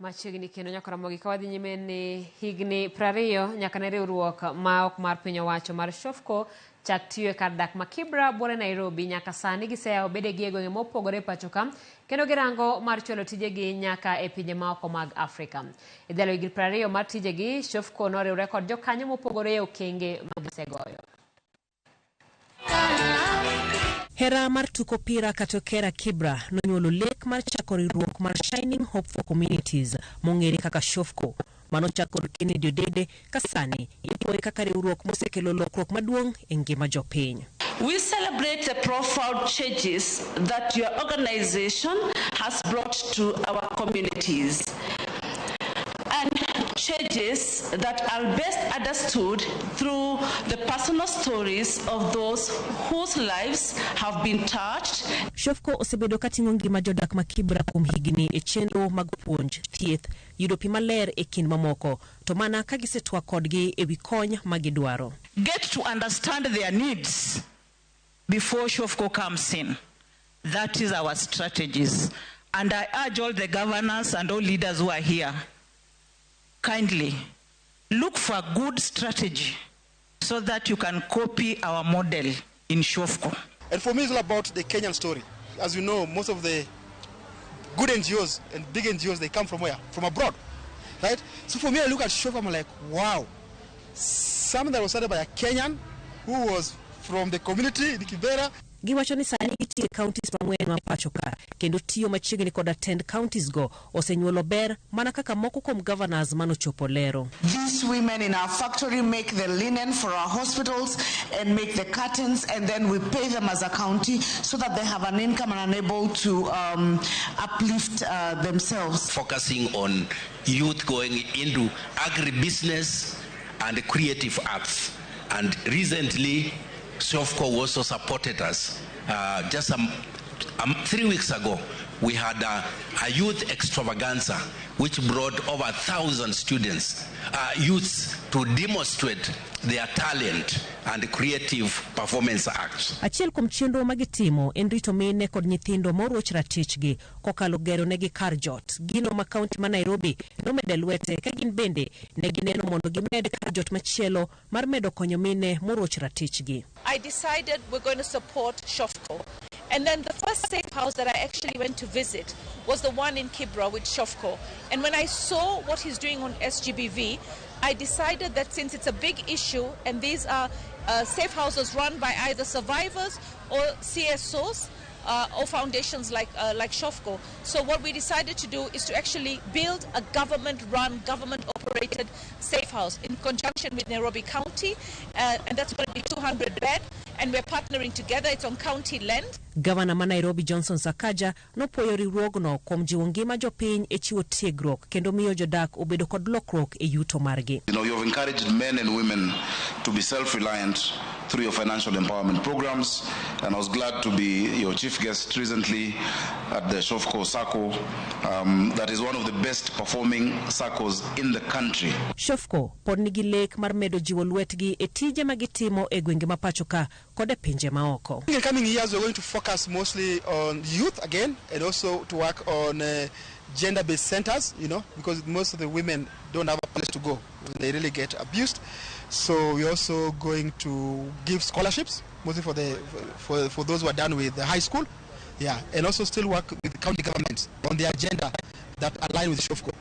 Machiegni kendo nyaka Ramogi ka wadhi nyime ni higni 20 nyaka ne riwruok ma ok mar piny owacho mar SHOFCO chak tiyo e kar dak ma Kibra buore Nairobi nyaka sani giseyawo bedegi e gwenge mopogore pacho ka kendo girango mar chwalo tijegi nyaka e pinje maoko mag Afrika. E dhalo higni 20 mar tijegi, SHOFCO noriwre kod jokanyo mopogore e okenge ma gisegoyo. Hera mar tuko pira katokera Kibra nonyuolo lek mar chako riwruok mar Shining Hope for Communities mong'ere kaka SHOFCO manochako Kennedy Odede kasani ipuoye kaka riwruok mosekelo lokruok maduong' e ngima jopiny. We celebrate the profound changes that your organization has brought to our communities and changes that are best understood through the personal stories of those whose lives have been touched. SHOFCO osebedo kating'o ngima jodak ma Kibra kuom higni e chenro mag puonj, thieth, yudo pi maler e kind mamoko, to mana ka gisetwa kodgi e wi kony ma gidwaro. Get to understand their needs before SHOFCO comes in. That is our strategies. And I urge all the governors and all leaders who are here, kindly look for a good strategy so that you can copy our model in SHOFCO. And for me, it's all about the Kenyan story. As you know, most of the good NGOs and big NGOs, they come from where? From abroad, right? So for me, I look at SHOFCO, I'm like, wow, something that was started by a Kenyan who was from the community in Kibera. Giwacho ni sani itiyo counties mang'wen ma pacho ka kendo tiyo machiegni kod attend counties go osenyuolo ber mana kaka moko kuom governors manochopo lero. These women in our factory make the linen for our hospitals and make the curtains, and then we pay them as a county so that they have an income and are able to uplift themselves. Focusing on youth going into agribusiness and creative arts, and recently SHOFCO also supported us. Just 3 weeks ago, we had a youth extravaganza which brought over 1,000 students, youths, to demonstrate their talent and creative performance acts. Achiel kuom chenro magitimo en rito mine kod nyithindo moruoch ratichgi kokalo gero negi kar jot. Gino ma kaunti ma Nairobi nomede lwete ka gin bende ne gineno mondo gimed kar jot machielo mar medo konyo mine moruoch ratichgi. I decided we're going to support SHOFCO. And then the first safe house that I actually went to visit was the one in Kibra with SHOFCO. And when I saw what he's doing on SGBV, I decided that since it's a big issue and these are safe houses run by either survivors or CSOs or foundations like SHOFCO. So what we decided to do is to actually build a government-run, government-operated safe house in conjunction with Nairobi County, and that's going to be 200 bed. And we're partnering together. It's on county land. Governor ma Nairobi Johnson Sakaja nopuoyo riwruogno kuom jiwo ngima jopiny e chiwo tiegruok kendo miyo jodak obedo kod lokruok e yuto margi. You know, you have encouraged men and women to be self-reliant through your financial empowerment programs, and I was glad to be your chief guest recently at the SHOFCO SACCO. That is one of the best performing SACCOs in the country. SHOFCO pod nigi lek mar medo jiwo lwetgi e tije magitimo e gwenge ma pacho ka kod e pinje maoko. In the coming years, we're going to focus mostly on youth again, and also to work on gender-based centers, you know, because most of the women don't have a place to go. They really get abused. So we're also going to give scholarships, mostly for those who are done with the high school. Yeah, and also still work with the county governments on the agenda that align with SHOFCO.